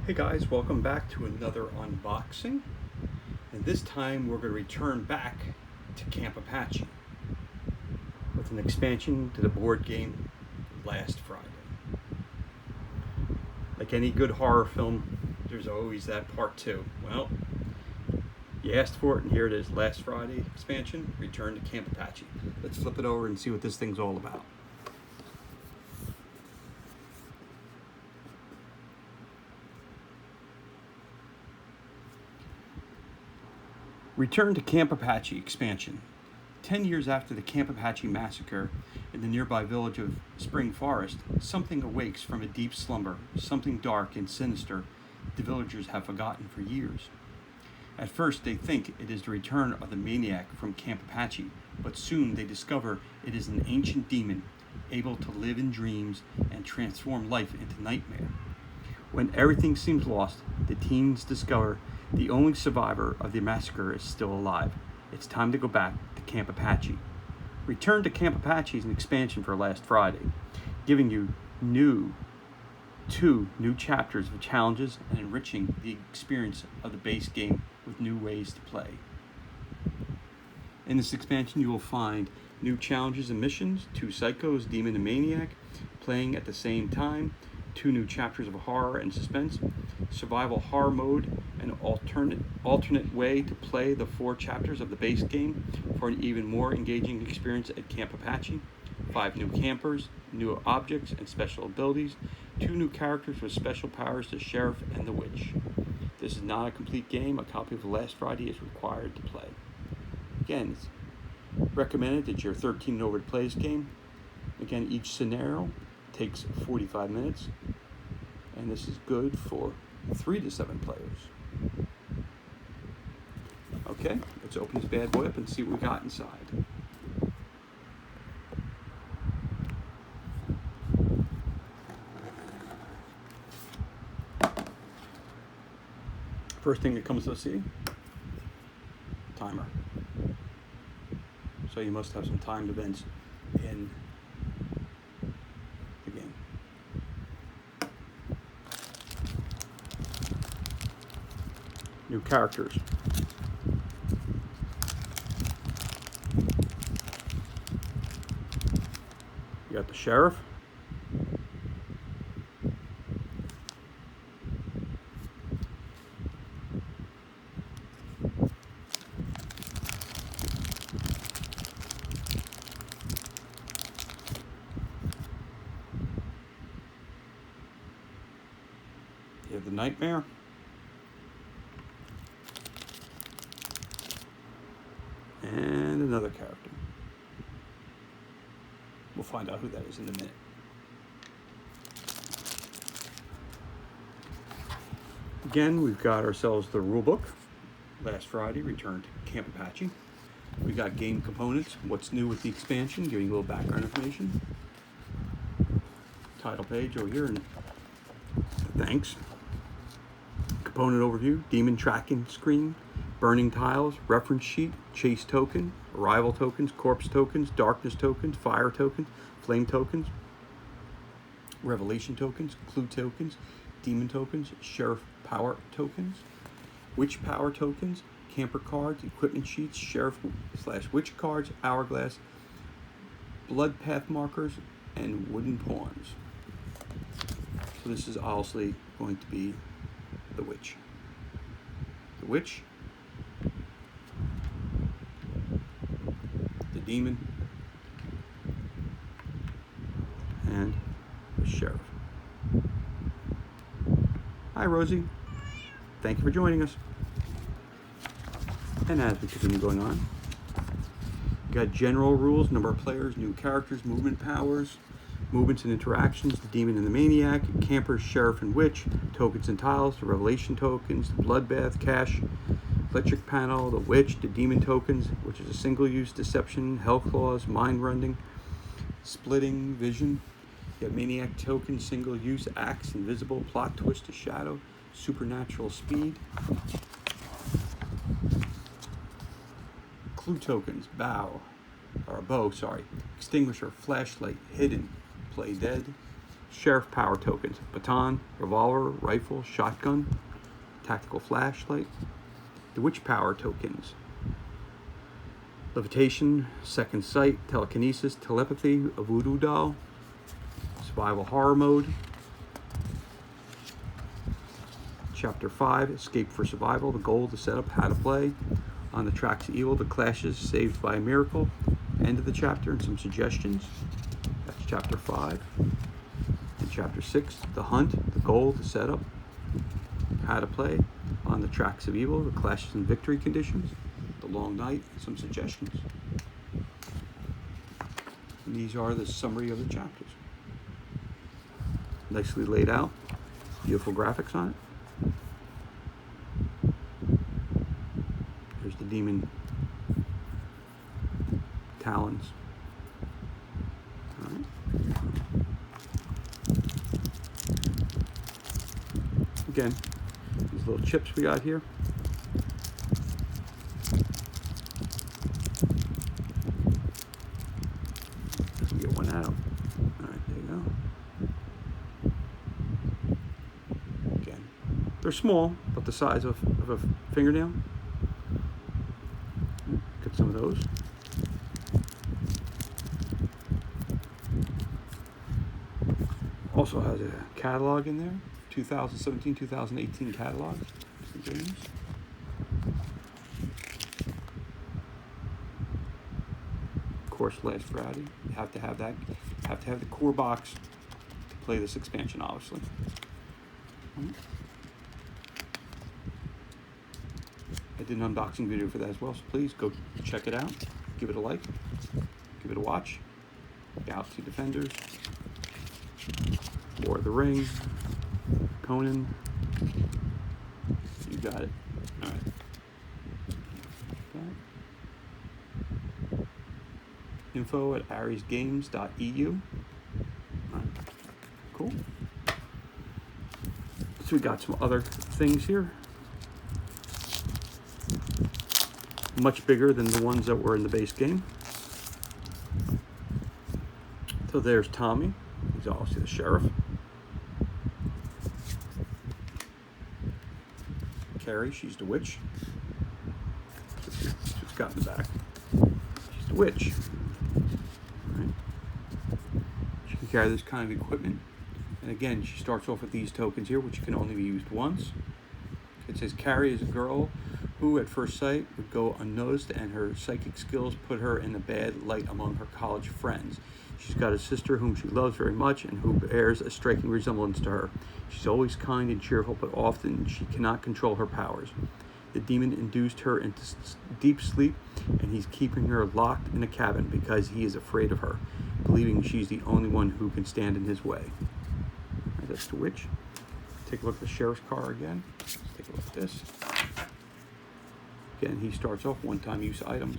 Hey guys, welcome back to another unboxing. And this time we're going to return back to Camp Apache with an expansion to the board game last Friday. Like any good horror film, there's always that part 2. Well, you asked for it and here it is, last Friday expansion, Return to Camp Apache. Let's flip it over and see what this thing's all about. Return to Camp Apache expansion. 10 years after the Camp Apache massacre in the nearby village of Spring Forest, something awakes from a deep slumber, something dark and sinister the villagers have forgotten for years. At first they think it is the return of the maniac from Camp Apache, but soon they discover it is an ancient demon able to live in dreams and transform life into nightmare. When everything seems lost, the teens discover the only survivor of the massacre is still alive. It's time to go back to Camp Apache. Return to Camp Apache is an expansion for last Friday, giving you two new chapters of challenges and enriching the experience of the base game with new ways to play. In this expansion, you will find new challenges and missions, 2 psychos, demon and maniac, playing at the same time, 2 new chapters of horror and suspense, survival horror mode, an alternate way to play the 4 chapters of the base game for an even more engaging experience at Camp Apache, 5 new campers, new objects and special abilities, 2 new characters with special powers, the Sheriff and the Witch. This is not a complete game. A copy of Last Friday is required to play. Again, it's recommended that you're 13 and over to play this game. Again, each scenario takes 45 minutes, and this is good for 3 to 7 players. Okay, let's open this bad boy up and see what we got inside. First thing that comes to see, timer. So you must have some timed events in the game. New characters. You got the Sheriff. You have the Nightmare. And another character. We'll find out who that is in a minute. Again, we've got ourselves the Rulebook. Last Friday, Return to Camp Apache. We got game components, what's new with the expansion, giving you a little background information. Title page over here, and thanks. Component overview, demon tracking screen, burning tiles, reference sheet, chase token, arrival tokens, corpse tokens, darkness tokens, fire tokens, flame tokens, revelation tokens, clue tokens, demon tokens, sheriff power tokens, witch power tokens, camper cards, equipment sheets, sheriff/witch cards, hourglass, blood path markers, and wooden pawns. So this is obviously going to be the witch. The witch, the demon, and the sheriff. Hi, Rosie. Thank you for joining us. And as we continue going on, we got general rules, number of players, new characters, movement powers, movements and interactions, the demon and the maniac, campers, sheriff and witch, tokens and tiles, the revelation tokens, the bloodbath, cache, electric panel, the witch, the demon tokens, which is a single-use deception, health claws, mind rending, splitting, vision. You have maniac token, single-use, axe, invisible, plot twist, a shadow, supernatural speed. Clue tokens, bow, or bow, sorry, extinguisher, flashlight, hidden, play dead, Sheriff power tokens: baton, revolver, rifle, shotgun, tactical flashlight. The witch power tokens: levitation, second sight, telekinesis, telepathy, a voodoo doll, survival horror mode. Chapter 5, Escape for Survival, the goal, the setup, how to play. On the Tracks of Evil, the clashes saved by a miracle. End of the chapter and some suggestions. That's chapter 5. And chapter 6, the hunt, the goal, the setup, how to play. On the Tracks of Evil, the clashes and victory conditions, the long night, and some suggestions. And these are the summary of the chapters. Nicely laid out, beautiful graphics on it. There's the demon talons. All right. Again, these little chips we got here. Let's get one out. All right, there you go. Again, they're small, but the size of a fingernail. Get some of those. Also has a catalog in there, 2017, 2018 catalog. The games. Of course, last Friday, you have to have that. You have to have the core box to play this expansion, obviously. I did an unboxing video for that as well, so please go check it out. Give it a like. Give it a watch. Galaxy Defenders. War of the Ring. Conan. You got it. All right. Info at ariesgames.eu. All right. Cool. So we got some other things here. Much bigger than the ones that were in the base game. So there's Tommy. He's obviously the sheriff. Carrie, she's the witch. She's got in the back. She's the witch. Right. She can carry this kind of equipment. And again, she starts off with these tokens here, which can only be used once. It says Carrie is a girl who at first sight would go unnoticed, and her psychic skills put her in a bad light among her college friends. She's got a sister whom she loves very much and who bears a striking resemblance to her. She's always kind and cheerful, but often she cannot control her powers. The demon induced her into deep sleep, and he's keeping her locked in a cabin because he is afraid of her, believing she's the only one who can stand in his way. Right, that's the witch. Take a look at the sheriff's car again. Let's take a look at this. Again, he starts off one-time use items.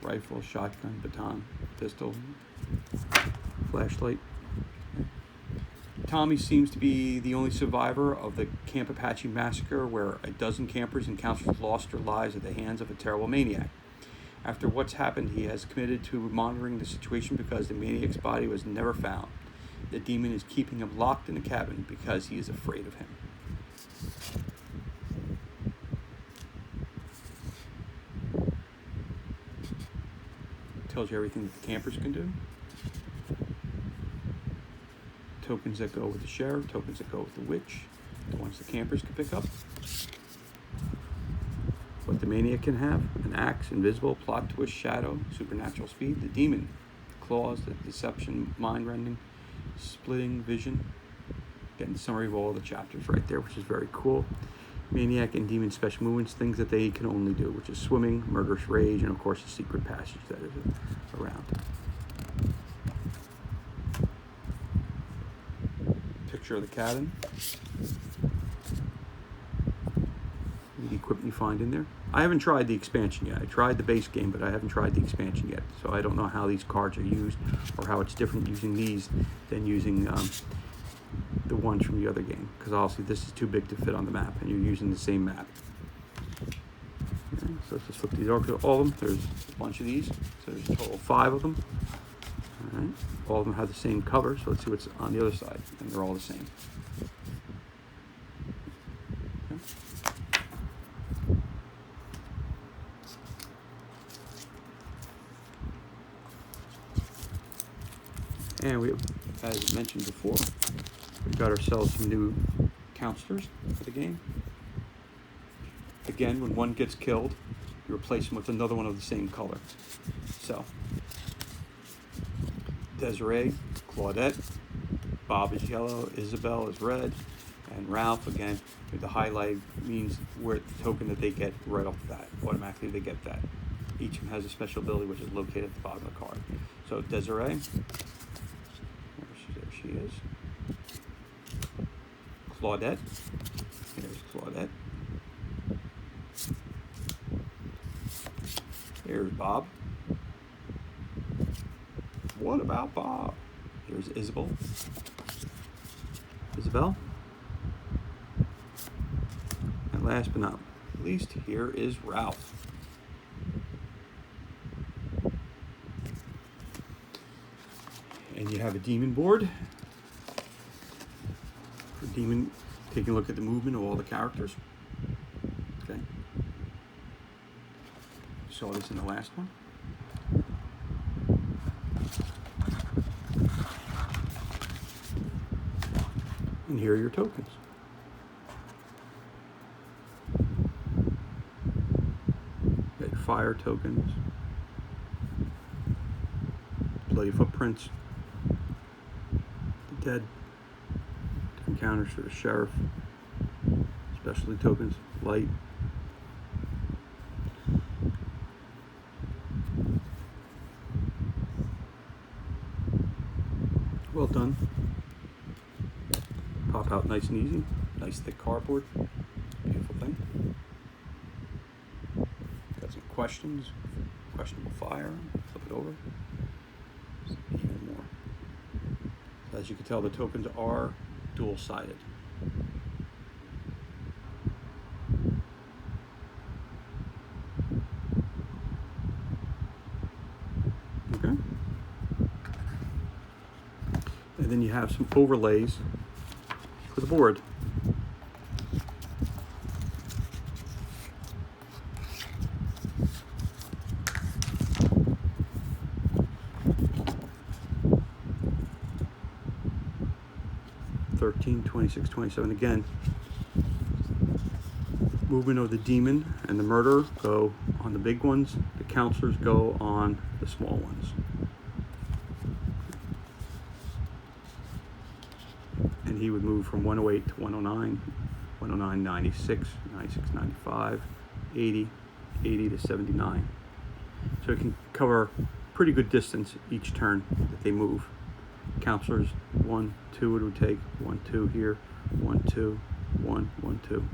Rifle, shotgun, baton, pistol, flashlight. Tommy seems to be the only survivor of the Camp Apache massacre, where a dozen campers and counselors lost their lives at the hands of a terrible maniac. After what's happened, he has committed to monitoring the situation because the maniac's body was never found. The demon is keeping him locked in a cabin because he is afraid of him. Tells you everything that the campers can do. Tokens that go with the sheriff, tokens that go with the witch, the ones the campers can pick up. What the maniac can have: an axe, invisible, plot twist, shadow, supernatural speed, the demon, claws, the deception, mind rending, splitting, vision. Getting a summary of all the chapters right there, which is very cool. Maniac and demon special movements, things that they can only do, which is swimming, murderous rage, and of course the secret passage that is around. Picture of the cabin. The equipment you find in there. I haven't tried the expansion yet. I tried the base game, but I haven't tried the expansion yet. So I don't know how these cards are used or how it's different using these than using the ones from the other game, because obviously this is too big to fit on the map and you're using the same map. Okay, so let's just flip these over to all of them. There's a bunch of these, so there's a total of 5 of them. All right. All of them have the same cover, so let's see what's on the other side, and they're all the same. And we, as mentioned before, we got ourselves some new counselors for the game. Again, when one gets killed, you replace them with another one of the same color. So, Desiree, Claudette, Bob is yellow, Isabel is red, and Ralph, again, the highlight means where the token that they get right off the bat. Automatically they get that. Each of them has a special ability which is located at the bottom of the card. So Desiree, there she is. Claudette, there's Claudette. Here's Bob. What about Bob? Here's Isabel. Isabel. And last but not least, here is Ralph. And you have a demon board. For demon, taking a look at the movement of all the characters. Okay. Saw this in the last one. And here are your tokens. Got your fire tokens, bloody footprints, the dead, different counters for the sheriff, specialty tokens, light. Well done. Pop out nice and easy. Nice thick cardboard. Beautiful thing. Got some questions. Questionable fire. Flip it over. Even more. As you can tell, the tokens are dual-sided. Okay. And then you have some overlays for the board. (13, 26, 27). Again, movement of the demon and the murderer go on the big ones. The counselors go on the small ones. And he would move from 108 to 109, 109, 96, 96, 95, 80, 80 to 79. So it can cover pretty good distance each turn that they move. Counselors, 1, 2 it would take, 1, 2 here, 1, 2, 1, 1, 2.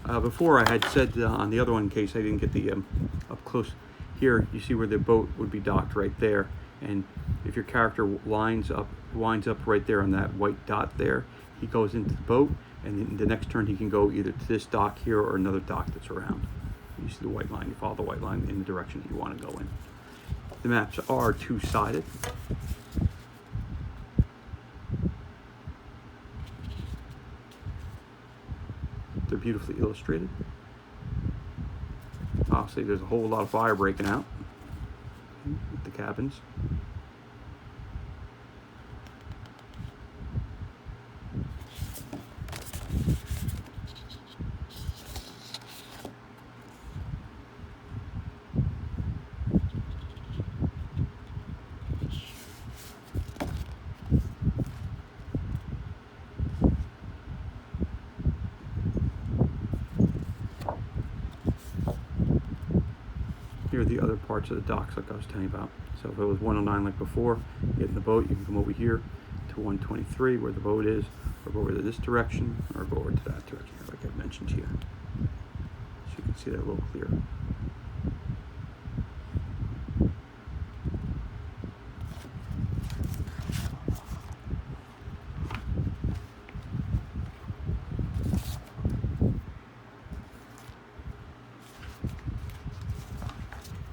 Yeah. Before I had said on the other one, in case I didn't get the up close, here you see where the boat would be docked right there. And if your character winds up right there on that white dot there, he goes into the boat, and then the next turn he can go either to this dock here or another dock that's around. You see the white line, you follow the white line in the direction that you want to go in. The maps are two-sided. They're beautifully illustrated. Obviously, there's a whole lot of fire breaking out with the cabins. Here are the other parts of the docks like I was telling you about. So if it was 109 like before, you get in the boat, you can come over here to 123 where the boat is, or go over to this direction, or go over to that direction like I mentioned to you. So you can see that a little clearer.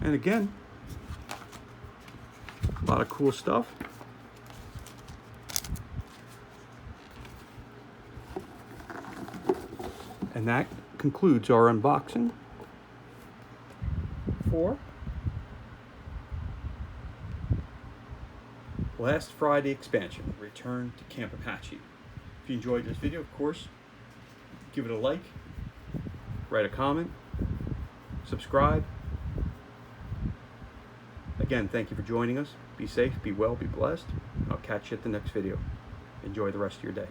And again, lot of cool stuff. And that concludes our unboxing for Last Friday expansion, Return to Camp Apache. If you enjoyed this video, of course, give it a like, write a comment, subscribe. Again, thank you for joining us. Be safe, be well, be blessed. I'll catch you at the next video. Enjoy the rest of your day.